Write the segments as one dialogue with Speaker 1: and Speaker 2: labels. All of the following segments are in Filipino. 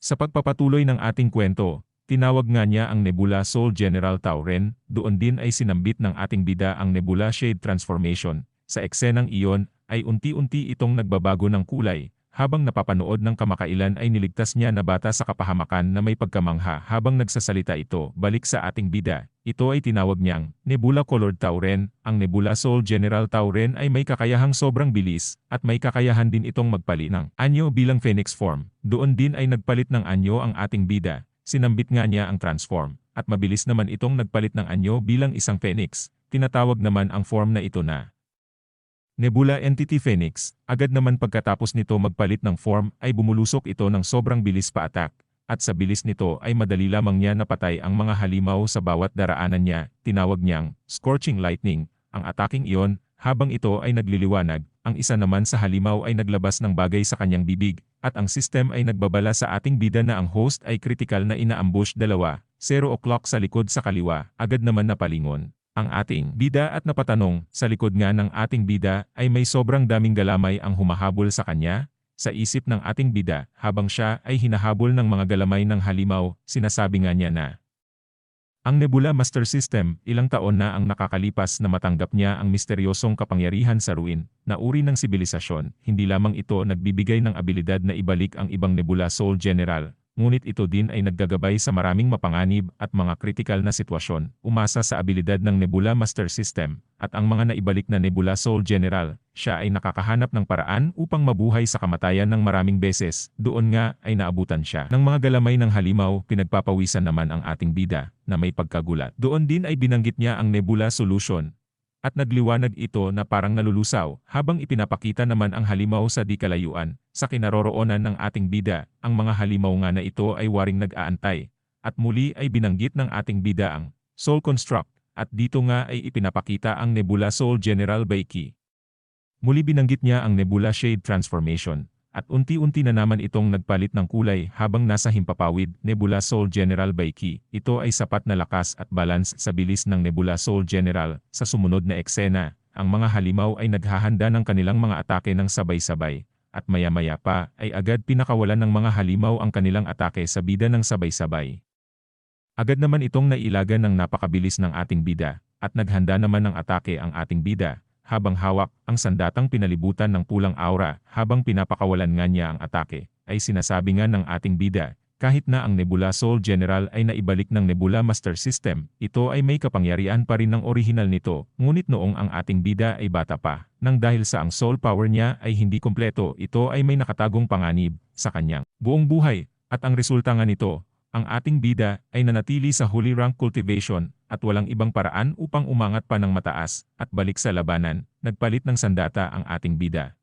Speaker 1: Sa pagpapatuloy ng ating kwento, tinawag nga niya ang Nebula Sol General Tauren, doon din ay sinambit ng ating bida ang Nebula Shade Transformation. Sa eksenang iyon, ay unti-unti itong nagbabago ng kulay, habang napapanood ng kamakailan ay niligtas niya na bata sa kapahamakan na may pagkamangha habang nagsasalita ito balik sa ating bida. Ito ay tinawag niyang Nebula Colored Tauren. Ang Nebula Sol General Tauren ay may kakayahang sobrang bilis at may kakayahan din itong magpalit ng anyo bilang Phoenix form. Doon din ay nagpalit ng anyo ang ating bida. Sinambit nga niya ang transform at mabilis naman itong nagpalit ng anyo bilang isang Phoenix. Tinatawag naman ang form na ito na Nebula Entity Phoenix. Agad naman pagkatapos nito magpalit ng form ay bumulusok ito ng sobrang bilis pa-attack. At sa bilis nito ay madali lamang niya napatay ang mga halimaw sa bawat daraanan niya. Tinawag niyang Scorching Lightning. Ang ataking iyon, habang ito ay nagliliwanag, ang isa naman sa halimaw ay naglabas ng bagay sa kanyang bibig, at ang system ay nagbabala sa ating bida na ang host ay critical na ina-ambush 0 o'clock sa likod sa kaliwa. Agad naman napalingon ang ating bida at napatanong, sa likod nga ng ating bida ay may sobrang daming galamay ang humahabol sa kanya? Sa isip ng ating bida, habang siya ay hinahabol ng mga galamay ng halimaw, sinasabi nga niya na ang Nebula Master System, ilang taon na ang nakakalipas na matanggap niya ang misteryosong kapangyarihan sa ruin, na uri ng sibilisasyon. Hindi lamang ito nagbibigay ng abilidad na ibalik ang ibang Nebula Soul General, ngunit ito din ay naggagabay sa maraming mapanganib at mga kritikal na sitwasyon. Umasa sa abilidad ng Nebula Master System, at ang mga naibalik na Nebula Soul General, siya ay nakakahanap ng paraan upang mabuhay sa kamatayan ng maraming beses. Doon nga ay naabutan siya ng mga galamay ng halimaw. Pinagpapawisan naman ang ating bida, na may pagkagulat. Doon din ay binanggit niya ang Nebula Solution, at nagliwanag ito na parang nalulusaw, habang ipinapakita naman ang halimaw sa di kalayuan. Sa kinaroroonan ng ating bida, ang mga halimaw nga na ito ay waring nag-aantay. At muli ay binanggit ng ating bida ang Soul Construct, at dito nga ay ipinapakita ang Nebula Soul General Baiki. Muli binanggit niya ang Nebula Shade Transformation, at unti-unti na naman itong nagpalit ng kulay habang nasa himpapawid. Nebula Soul General Baiki. Ito ay sapat na lakas at balance sa bilis ng Nebula Soul General. Sa sumunod na eksena, ang mga halimaw ay naghahanda ng kanilang mga atake ng sabay-sabay, at maya-maya pa ay agad pinakawalan ng mga halimaw ang kanilang atake sa bida ng sabay-sabay. Agad naman itong nailagan ng napakabilis ng ating bida, at naghanda naman ng atake ang ating bida, habang hawak ang sandatang pinalibutan ng pulang aura. Habang pinapakawalan nga niya ang atake, ay sinasabi nga ng ating bida, kahit na ang Nebula Soul General ay naibalik ng Nebula Master System, ito ay may kapangyarihan pa rin ng orihinal nito. Ngunit noong ang ating bida ay bata pa, nang dahil sa ang soul power niya ay hindi kompleto, ito ay may nakatagong panganib sa kanyang buong buhay. At ang resulta nga nito, ang ating bida ay nanatili sa Holy Rank Cultivation, at walang ibang paraan upang umangat pa ng mataas at balik sa labanan. Nagpalit ng sandata ang ating bida,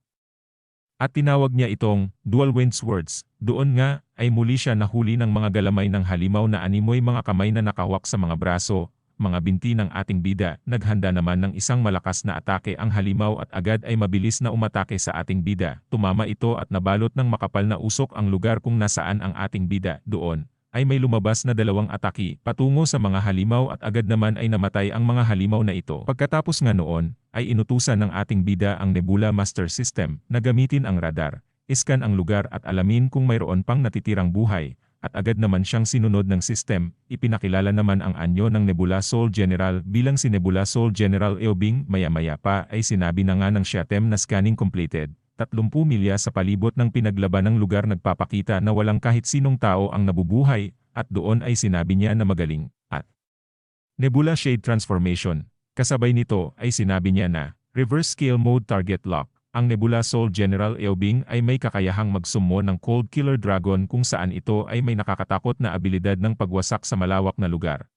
Speaker 1: at tinawag niya itong Dual Wind Swords. Doon nga ay muli siya nahuli ng mga galamay ng halimaw na animoy mga kamay na nakawak sa mga braso, mga binti ng ating bida. Naghanda naman ng isang malakas na atake ang halimaw at agad ay mabilis na umatake sa ating bida. Tumama ito at nabalot ng makapal na usok ang lugar kung nasaan ang ating bida. Doon ay may lumabas na 2 atake patungo sa mga halimaw at agad naman ay namatay ang mga halimaw na ito. Pagkatapos nga noon, ay inutusan ng ating bida ang Nebula Master System na gamitin ang radar, iskan ang lugar at alamin kung mayroon pang natitirang buhay, at agad naman siyang sinunod ng system. Ipinakilala naman ang anyo ng Nebula Soul General bilang si Nebula Soul General Eobing. Maya-maya pa ay sinabi na nga ng SHATEM na scanning completed. 30 milya sa palibot ng pinaglaban ng lugar nagpapakita na walang kahit sinong tao ang nabubuhay, at doon ay sinabi niya na magaling at Nebula Shade Transformation. Kasabay nito ay sinabi niya na Reverse Scale Mode Target Lock. Ang Nebula Soul General Eobing ay may kakayahang mag-summon ng Cold Killer Dragon kung saan ito ay may nakakatakot na abilidad ng pagwasak sa malawak na lugar.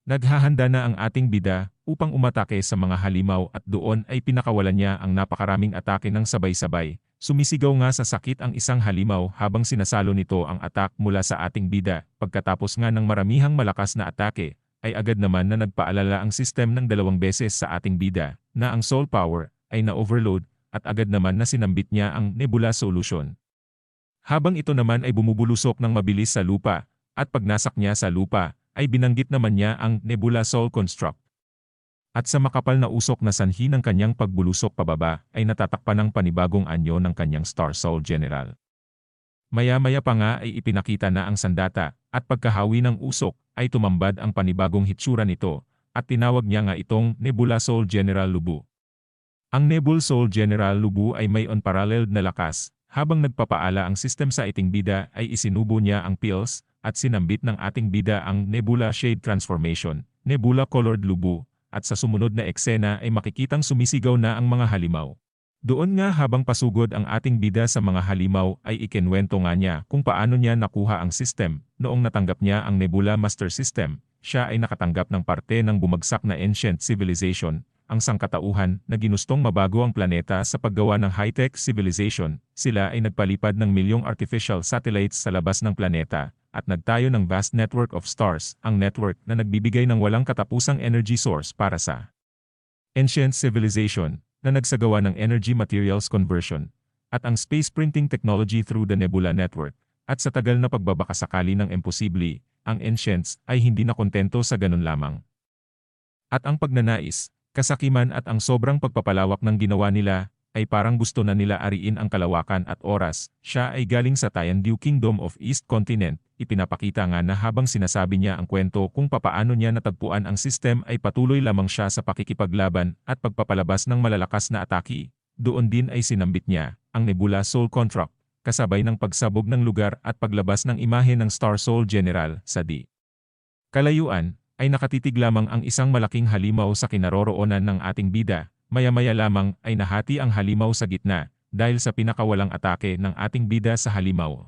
Speaker 1: Naghahanda na ang ating bida upang umatake sa mga halimaw at doon ay pinakawalan niya ang napakaraming atake ng sabay-sabay. Sumisigaw nga sa sakit ang isang halimaw habang sinasalo nito ang atak mula sa ating bida. Pagkatapos nga ng maramihang malakas na atake, ay agad naman na nagpaalala ang system ng 2 beses sa ating bida na ang soul power ay na-overload, at agad naman na sinambit niya ang Nebula Solution. Habang ito naman ay bumubulusok ng mabilis sa lupa, at pagnasak niya sa lupa, ay binanggit naman niya ang Nebula Soul Construct. At sa makapal na usok na sanhi ng kanyang pagbulusok pababa, ay natatakpan ng panibagong anyo ng kanyang Star Soul General. Maya-maya pa nga ay ipinakita na ang sandata, at pagkahawi ng usok, ay tumambad ang panibagong hitsura nito, at tinawag niya nga itong Nebula Sol General Lubu. Ang Nebula Sol General Lubu ay may unparalleled na lakas, habang nagpapaala ang sistem sa ating bida ay isinubo niya ang pills, at sinambit ng ating bida ang Nebula Shade Transformation, Nebula Colored Lubu, at sa sumunod na eksena ay makikitang sumisigaw na ang mga halimaw. Doon nga habang pasugod ang ating bida sa mga halimaw ay ikinwento nga niya kung paano niya nakuha ang system. Noong natanggap niya ang Nebula Master System, siya ay nakatanggap ng parte ng bumagsak na ancient civilization, ang sangkatauhan na ginustong mabago ang planeta sa paggawa ng high-tech civilization. Sila ay nagpalipad ng milyong artificial satellites sa labas ng planeta, at nagtayo ng vast network of stars, ang network na nagbibigay ng walang katapusang energy source para sa ancient civilization, na nagsagawa ng energy materials conversion, at ang space printing technology through the Nebula Network. At sa tagal na pagbabakasakali ng imposible, ang ancients ay hindi na kontento sa ganun lamang. At ang pagnanais, kasakiman at ang sobrang pagpapalawak ng ginawa nila, ay parang gusto na nila ariin ang kalawakan at oras. Siya ay galing sa Tiandiu Kingdom of East Continent. Ipinapakita nga na habang sinasabi niya ang kwento kung papaano niya natagpuan ang system ay patuloy lamang siya sa pakikipaglaban at pagpapalabas ng malalakas na atake. Doon din ay sinambit niya ang Nebula Soul Contract, kasabay ng pagsabog ng lugar at paglabas ng imahe ng Star Soul General sa di kalayuan, ay nakatitig lamang ang isang malaking halimaw sa kinaroroonan ng ating bida. Maya-maya lamang ay nahati ang halimaw sa gitna dahil sa pinakawalang atake ng ating bida sa halimaw.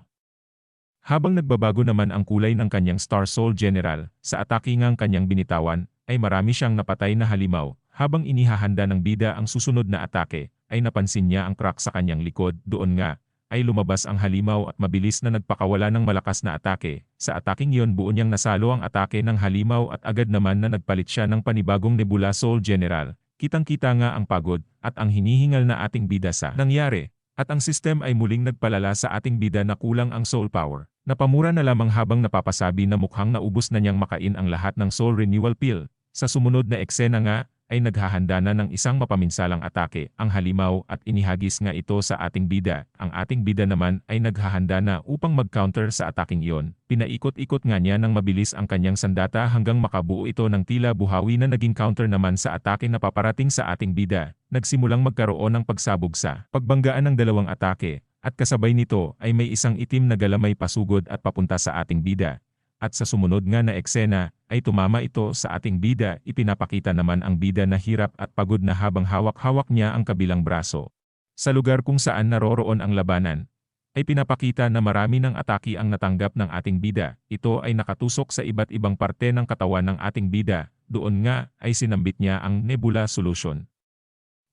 Speaker 1: Habang nagbabago naman ang kulay ng kanyang Star Soul General, sa atake ngang kanyang binitawan, ay marami siyang napatay na halimaw. Habang inihahanda ng bida ang susunod na atake, ay napansin niya ang crack sa kanyang likod. Doon nga, ay lumabas ang halimaw at mabilis na nagpakawala ng malakas na atake. Sa ataking iyon buo niyang nasalo ang atake ng halimaw at agad naman na nagpalit siya ng panibagong Nebula Soul General. Kitang-kita nga ang pagod at ang hinihingal na ating bida sa nangyari, at ang system ay muling nagpalala sa ating bida na kulang ang soul power. Napamura na lamang habang napapasabi na mukhang naubos na niyang makain ang lahat ng soul renewal pill. Sa sumunod na eksena nga, ay naghahanda na ng isang mapaminsalang atake ang halimaw at inihagis nga ito sa ating bida. Ang ating bida naman ay naghahanda na upang mag-counter sa ataking iyon. Pinaikot-ikot nga niya ng mabilis ang kanyang sandata hanggang makabuo ito ng tila buhawi na naging counter naman sa atake na paparating sa ating bida. Nagsimulang magkaroon ng pagsabog sa pagbanggaan ng dalawang atake, at kasabay nito ay may isang itim na galamay pasugod at papunta sa ating bida. At sa sumunod nga na eksena, ay tumama ito sa ating bida. Ipinapakita naman ang bida na hirap at pagod na habang hawak-hawak niya ang kabilang braso. Sa lugar kung saan naroroon ang labanan, ay pinapakita na marami ng atake ang natanggap ng ating bida. Ito ay nakatusok sa iba't ibang parte ng katawan ng ating bida. Doon nga ay sinambit niya ang Nebula Solution.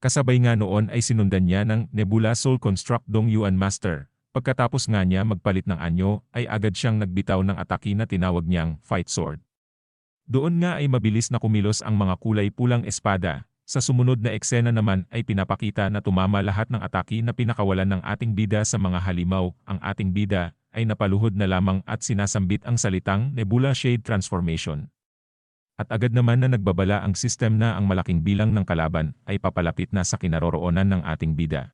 Speaker 1: Kasabay nga noon ay sinundan niya ng Nebula Soul Construct Dong Yuan Master. Pagkatapos nga niya magpalit ng anyo, ay agad siyang nagbitaw ng atake na tinawag niyang Fight Sword. Doon nga ay mabilis na kumilos ang mga kulay pulang espada. Sa sumunod na eksena naman ay pinapakita na tumama lahat ng atake na pinakawalan ng ating bida sa mga halimaw. Ang ating bida ay napaluhod na lamang at sinasambit ang salitang Nebula Shade Transformation. At agad naman na nagbabala ang system na ang malaking bilang ng kalaban ay papalapit na sa kinaroroonan ng ating bida.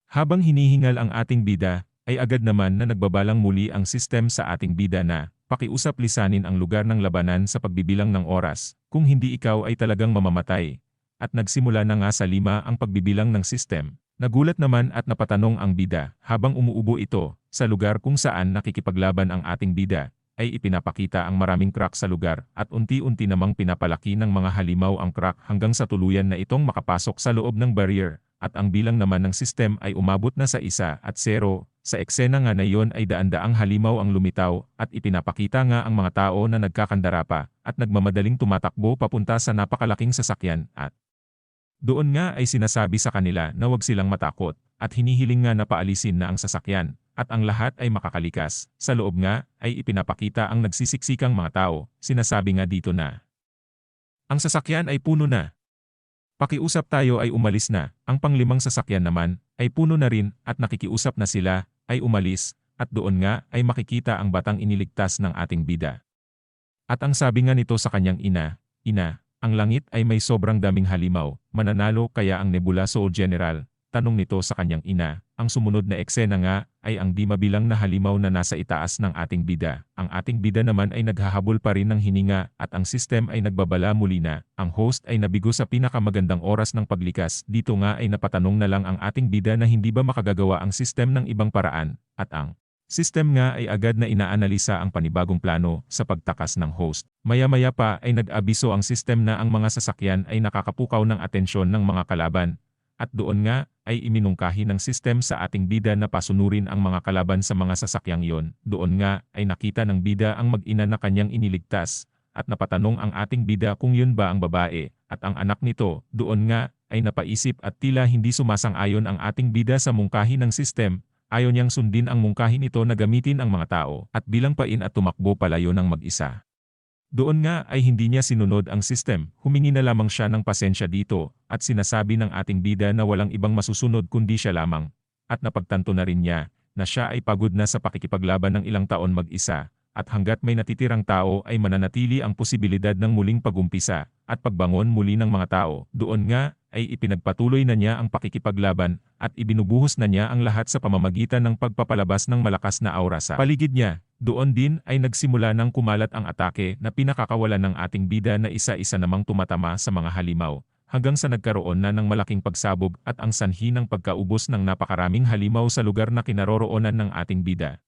Speaker 1: Habang hinihingal ang ating bida, ay agad naman na nagbabalang muli ang system sa ating bida na pakiusap lisanin ang lugar ng labanan sa pagbibilang ng oras, kung hindi ikaw ay talagang mamamatay. At nagsimula na nga sa 5 ang pagbibilang ng system. Nagulat naman at napatanong ang bida habang umuubo ito sa lugar kung saan nakikipaglaban ang ating bida, ay ipinapakita ang maraming crack sa lugar at unti-unti namang pinapalaki ng mga halimaw ang crack hanggang sa tuluyan na itong makapasok sa loob ng barrier. At ang bilang naman ng system ay umabot na sa 1 at 0. Sa eksena nga na iyon ay daan-daang halimaw ang lumitaw at ipinapakita nga ang mga tao na nagkakandara pa at nagmamadaling tumatakbo papunta sa napakalaking sasakyan at doon nga ay sinasabi sa kanila na huwag silang matakot at hinihiling nga na paalisin na ang sasakyan at ang lahat ay makakalikas. Sa loob nga ay ipinapakita ang nagsisiksikang mga tao. Sinasabi nga dito na ang sasakyan ay puno na. Pakiusap tayo ay umalis na. Ang panglimang sasakyan naman ay puno na rin at nakikiusap na sila ay umalis at doon nga ay makikita ang batang iniligtas ng ating bida. At ang sabi nga nito sa kanyang ina, "Ina, ang langit ay may sobrang daming halimaw, mananalo kaya ang Nebula Soul General?" Tanong nito sa kanyang ina Ang sumunod na eksena nga ay ang di mabilang na halimaw na nasa itaas ng ating bida. Ang ating bida naman ay naghahabol pa rin ng hininga at ang system ay nagbabala muli na. Ang host ay nabigo sa pinakamagandang oras ng paglikas. Dito nga ay napatanong na lang ang ating bida na hindi ba makagagawa ang system ng ibang paraan at ang system nga ay agad na inaanalisa ang panibagong plano sa pagtakas ng host. Maya-maya pa ay nag-abiso ang system na ang mga sasakyan ay nakakapukaw ng atensyon ng mga kalaban. At doon nga ay iminungkahi ng system sa ating bida na pasunurin ang mga kalaban sa mga sasakyang iyon. Doon nga ay nakita ng bida ang mag-ina na kanyang iniligtas at napatanong ang ating bida kung yun ba ang babae at ang anak nito. Doon nga ay napaisip at tila hindi sumasang-ayon ang ating bida sa mungkahi ng system. Ayaw niyang sundin ang mungkahi nito na gamitin ang mga tao at bilang pain at tumakbo palayo ng mag-isa. Doon nga ay hindi niya sinunod ang system, humingi na lamang siya ng pasensya dito, at sinasabi ng ating bida na walang ibang masusunod kundi siya lamang. At napagtanto na rin niya, na siya ay pagod na sa pakikipaglaban ng ilang taon mag-isa, at hanggat may natitirang tao ay mananatili ang posibilidad ng muling pagumpisa, at pagbangon muli ng mga tao. Doon nga ay ipinagpatuloy na niya ang pakikipaglaban, at ibinubuhos na niya ang lahat sa pamamagitan ng pagpapalabas ng malakas na aura sa paligid niya. Doon din ay nagsimula ng kumalat ang atake na pinakakawalan ng ating bida na isa-isa namang tumatama sa mga halimaw, hanggang sa nagkaroon na ng malaking pagsabog at ang sanhi ng pagkaubos ng napakaraming halimaw sa lugar na kinaroroonan ng ating bida.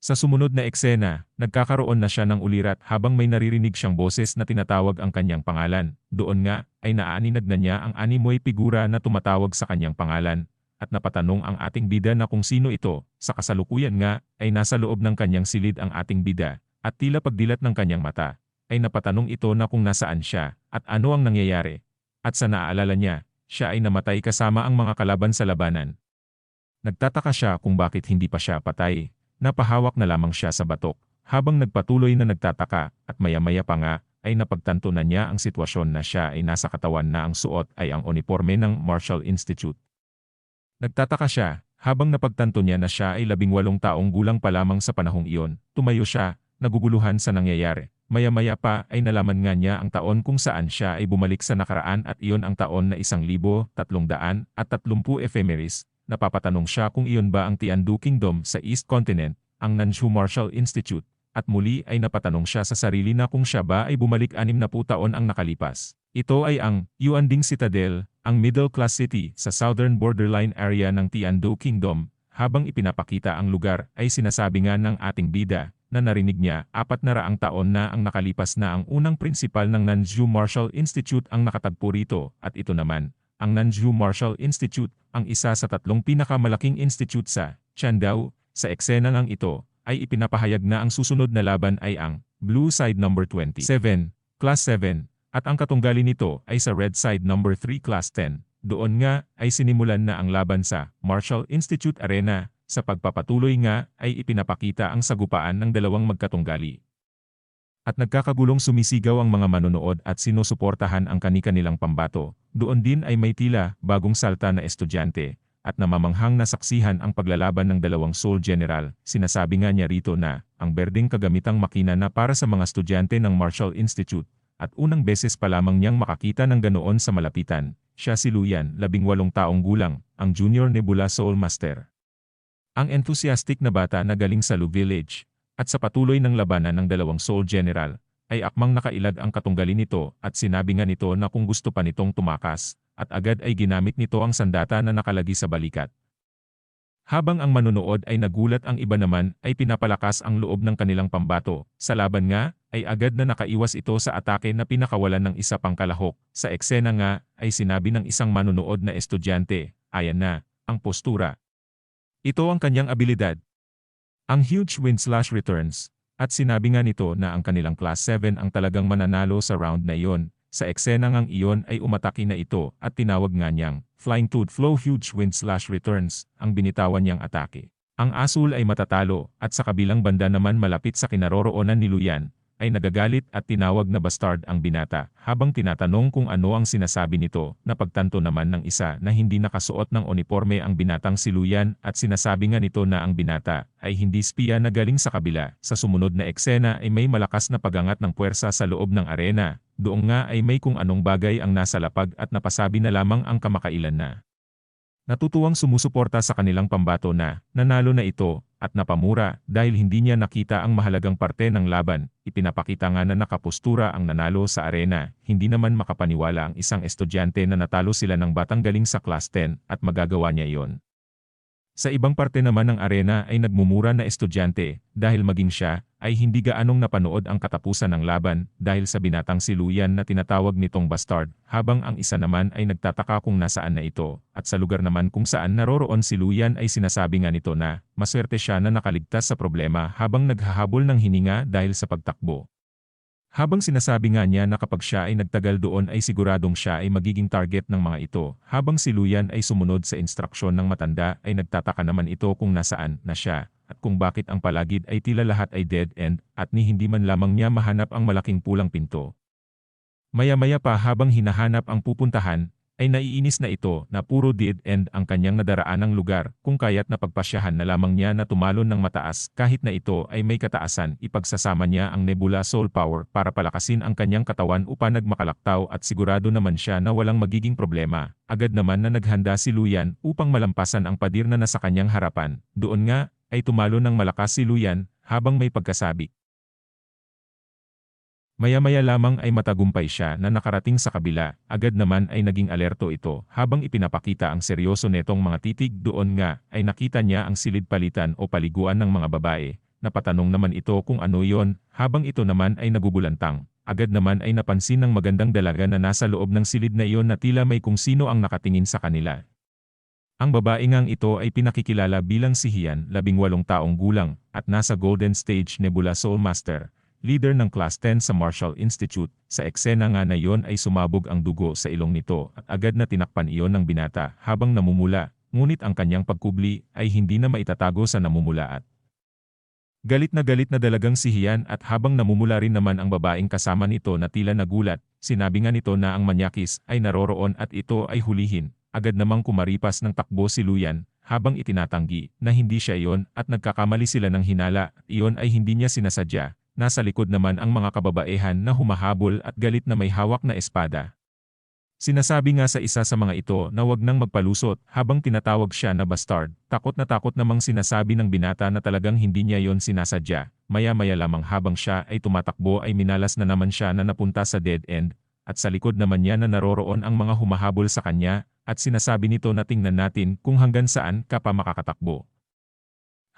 Speaker 1: Sa sumunod na eksena, nagkakaroon na siya ng ulirat habang may naririnig siyang boses na tinatawag ang kanyang pangalan. Doon nga ay naaaninag na niya ang animoy figura na tumatawag sa kanyang pangalan. At napatanong ang ating bida na kung sino ito. Sa kasalukuyan nga ay nasa loob ng kanyang silid ang ating bida at tila pagdilat ng kanyang mata ay napatanong ito na kung nasaan siya at ano ang nangyayari. At sa naaalala niya, siya ay namatay kasama ang mga kalaban sa labanan. Nagtataka siya kung bakit hindi pa siya patay. Napahawak na lamang siya sa batok habang nagpatuloy na nagtataka at maya-maya pa nga ay napagtanto na niya ang sitwasyon na siya ay nasa katawan na ang suot ay ang uniforme ng Marshall Institute. Nagtataka siya, habang napagtanto niya na siya ay 18 taong gulang pa lamang sa panahong iyon. Tumayo siya, naguguluhan sa nangyayari. Maya-maya pa ay nalaman nga niya ang taon kung saan siya ay bumalik sa nakaraan at iyon ang taon na 1330 ephemeris. Napapatanong siya kung iyon ba ang Tiandu Kingdom sa East Continent, ang Nanzhou Marshall Institute. At muli ay napatanong siya sa sarili na kung siya ba ay bumalik 60 taon ang nakalipas. Ito ay ang Yuanding Citadel, ang middle-class city sa southern borderline area ng Tiandu Kingdom. Habang ipinapakita ang lugar ay sinasabi nga ng ating bida na narinig niya 400 taon na ang nakalipas na ang unang prinsipal ng Nanzhou Marshall Institute ang nakatagpo rito at ito naman, ang Nanzhou Marshall Institute, ang isa sa 3 pinakamalaking institute sa Chandao. Sa eksena ng ito ay ipinapahayag na ang susunod na laban ay ang Blue Side No. 27, Class 7. At ang katunggali nito ay sa Red Side No. 3 Class 10. Doon nga ay sinimulan na ang laban sa Marshall Institute Arena. Sa pagpapatuloy nga ay ipinapakita ang sagupaan ng dalawang magkatunggali. At nagkakagulong sumisigaw ang mga manonood at sinusuportahan ang kani-kanilang pambato. Doon din ay may tila bagong salta na estudyante at namamanghang na saksihan ang paglalaban ng dalawang Soul General. Sinasabi nga niya rito na ang berdeng kagamitang makina na para sa mga estudyante ng Marshall Institute. At unang beses pa lamang niyang makakita ng ganoon sa malapitan. Siya si Luyan, 18 taong gulang, ang Junior Nebula Soul Master. Ang enthusiastic na bata na galing sa Lu Village, at sa patuloy ng labanan ng dalawang Soul General, ay akmang nakailag ang katunggali nito at sinabi nga nito na kung gusto pa nitong tumakas, at agad ay ginamit nito ang sandata na nakalagi sa balikat. Habang ang manonood ay nagulat, ang iba naman ay pinapalakas ang loob ng kanilang pambato. Sa laban nga, ay agad na nakaiwas ito sa atake na pinakawalan ng isa pang kalahok. Sa eksena nga, ay sinabi ng isang manonood na estudyante, ayan na, ang postura. Ito ang kanyang abilidad. Ang huge win/returns. At sinabi nga nito na ang kanilang Class 7 ang talagang mananalo sa round na iyon. Sa eksena ngang iyon ay umatake na ito at tinawag nga niyang Flying Tooth Flow Huge Win/Returns ang binitawan niyang atake. Ang asul ay matatalo at sa kabilang banda naman malapit sa kinaroroonan ni Luyan ay nagagalit at tinawag na bastard ang binata. Habang tinatanong kung ano ang sinasabi nito, napagtanto naman ng isa na hindi nakasuot ng uniforme ang binatang si Luyan at sinasabi nga nito na ang binata ay hindi spiya na galing sa kabila. Sa sumunod na eksena ay may malakas na pagangat ng puwersa sa loob ng arena. Doon nga ay may kung anong bagay ang nasa lapag at napasabi na lamang ang kamakailan na Natutuwang sumusuporta sa kanilang pambato na nanalo na ito at napamura dahil hindi niya nakita ang mahalagang parte ng laban. Ipinapakita nga na nakapustura ang nanalo sa arena, hindi naman makapaniwala ang isang estudyante na natalo sila ng batang galing sa class 10 at magagawa niya iyon. Sa ibang parte naman ng arena ay nagmumura na estudyante dahil maging siya ay hindi gaanong napanood ang katapusan ng laban dahil sa binatang si Luyan na tinatawag nitong bastard, habang ang isa naman ay nagtataka kung nasaan na ito, at sa lugar naman kung saan naroroon si Luyan ay sinasabi nga nito na maswerte siya na nakaligtas sa problema habang naghahabol ng hininga dahil sa pagtakbo. Habang sinasabi nga niya na kapag siya ay nagtagal doon ay siguradong siya ay magiging target ng mga ito, habang si Luyan ay sumunod sa instruksyon ng matanda ay nagtataka naman ito kung nasaan na siya, at kung bakit ang palagid ay tila lahat ay dead end, at ni hindi man lamang niya mahanap ang malaking pulang pinto. Maya-maya pa habang hinahanap ang pupuntahan, ay naiinis na ito na puro dead end ang kanyang nadaraanang lugar, kung kaya't napagpasyahan na lamang niya na tumalon ng mataas kahit na ito ay may kataasan. Ipagsasama niya ang Nebula Soul Power para palakasin ang kanyang katawan upang nagmakalaktaw at sigurado naman siya na walang magiging problema. Agad naman na naghanda si Luyan upang malampasan ang pader na nasa kanyang harapan. Doon nga, ay tumalo ng malakas si Luyan habang may pagkasabi. Maya-maya lamang ay matagumpay siya na nakarating sa kabila, agad naman ay naging alerto ito habang ipinapakita ang seryoso netong mga titig. Doon nga ay nakita niya ang silid palitan o paliguan ng mga babae. Napatanong naman ito kung ano yon, habang ito naman ay nagugulantang. Agad naman ay napansin ng magandang dalaga na nasa loob ng silid na iyon na tila may kung sino ang nakatingin sa kanila. Ang babae ngang ito ay pinakikilala bilang si Hian, 18 taong gulang, at nasa Golden Stage Nebula Soul Master, leader ng Class 10 sa Marshall Institute. Sa eksena nga na iyon ay sumabog ang dugo sa ilong nito at agad na tinakpan iyon ng binata habang namumula, ngunit ang kanyang pagkubli ay hindi na maitatago sa namumula at galit na dalagang si Hian, at habang namumula rin naman ang babaeng kasama nito na tila nagulat, sinabi nga nito na ang manyakis ay naroroon at ito ay hulihin. Agad namang kumaripas ng takbo si Luyan habang itinatanggi na hindi siya iyon at nagkakamali sila ng hinala at iyon ay hindi niya sinasadya. Nasa likod naman ang mga kababaehan na humahabol at galit na may hawak na espada. Sinasabi nga sa isa sa mga ito na wag nang magpalusot habang tinatawag siya na bastard. Takot namang sinasabi ng binata na talagang hindi niya yon sinasadya. Maya-maya lamang habang siya ay tumatakbo ay minalas na naman siya na napunta sa dead end, at sa likod naman niya na naroroon ang mga humahabol sa kanya, at sinasabi nito na tingnan natin kung hanggang saan ka pa makakatakbo.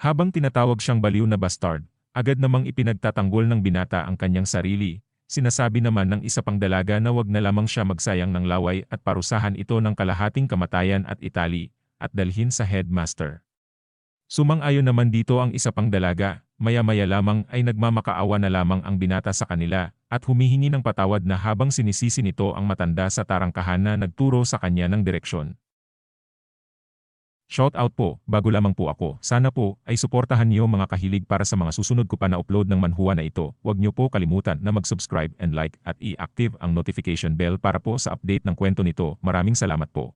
Speaker 1: Habang tinatawag siyang baliw na bastard, agad namang ipinagtatanggol ng binata ang kanyang sarili. Sinasabi naman ng isa pang dalaga na wag na lamang siya magsayang ng laway at parusahan ito ng kalahating kamatayan at itali, at dalhin sa headmaster. Sumang-ayon naman dito ang isa pang dalaga. Maya-maya lamang ay nagmamakaawa na lamang ang binata sa kanila, at humihingi ng patawad na habang sinisisi nito ang matanda sa tarangkahan na nagturo sa kanya ng direksyon. Shout out po, bago lamang po ako. Sana po ay suportahan niyo mga kahilig para sa mga susunod ko pa na upload ng manhwa na ito. Huwag niyo po kalimutan na mag-subscribe and like at i-active ang notification bell para po sa update ng kwento nito. Maraming salamat po.